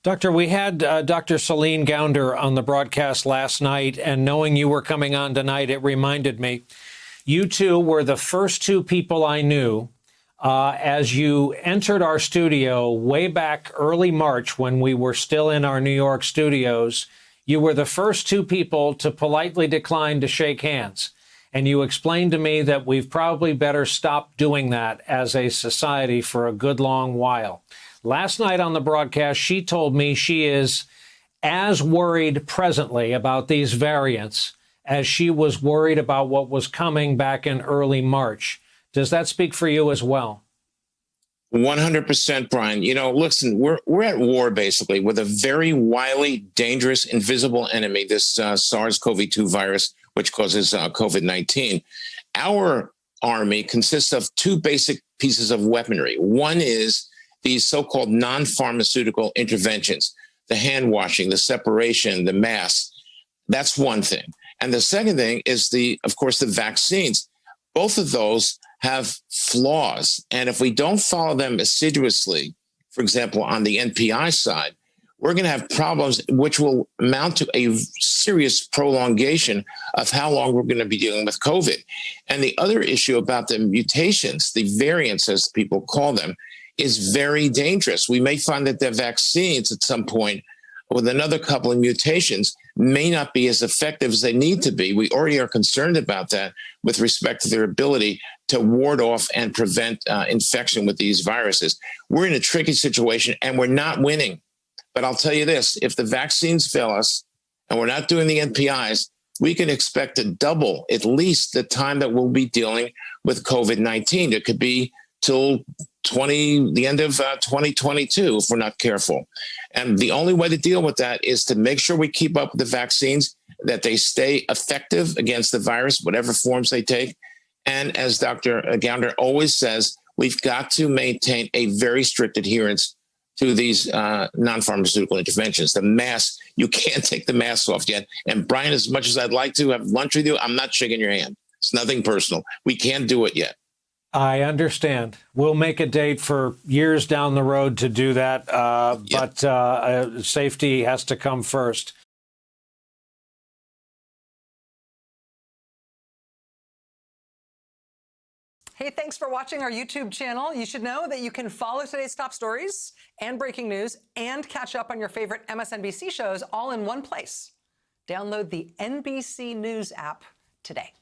Doctor, we had Dr. Celine Gounder on the broadcast last night, and knowing you were coming on tonight, it reminded me. You two were the first two people I knew as you entered our studio way back early March when we were still in our New York studios. You were the first two people to politely decline to shake hands. And you explained to me that we've probably better stop doing that as a society for a good long while. Last night on the broadcast, she told me she is as worried presently about these variants as she was worried about what was coming back in early March. Does that speak for you as well? 100%, Brian. You know, listen, we're at war basically with a very wily, dangerous, invisible enemy, this SARS-CoV-2 virus, which causes COVID-19. Our army consists of two basic pieces of weaponry. One is these so-called non-pharmaceutical interventions, the hand washing, the separation, the masks. That's one thing. And the second thing is of course, the vaccines. Both of those have flaws. And if we don't follow them assiduously, for example, on the NPI side, we're going to have problems which will amount to a serious prolongation of how long we're going to be dealing with COVID. And the other issue about the mutations, the variants, as people call them, is very dangerous. We may find that the vaccines at some point, with another couple of mutations, may not be as effective as they need to be. We already are concerned about that with respect to their ability to ward off and prevent infection with these viruses. We're in a tricky situation and we're not winning. But I'll tell you this, if the vaccines fail us and we're not doing the NPIs, we can expect to double at least the time that we'll be dealing with COVID-19. It could be till the end of 2022 if we're not careful. And the only way to deal with that is to make sure we keep up with the vaccines, that they stay effective against the virus, whatever forms they take. And as Dr. Gounder always says, we've got to maintain a very strict adherence to these non-pharmaceutical interventions. The mask, you can't take the mask off yet. And Brian, as much as I'd like to have lunch with you, I'm not shaking your hand. It's nothing personal. We can't do it yet. I understand. We'll make a date for years down the road to do that, but safety has to come first. Hey, thanks for watching our YouTube channel. You should know that you can follow today's top stories and breaking news and catch up on your favorite MSNBC shows all in one place. Download the NBC News app today.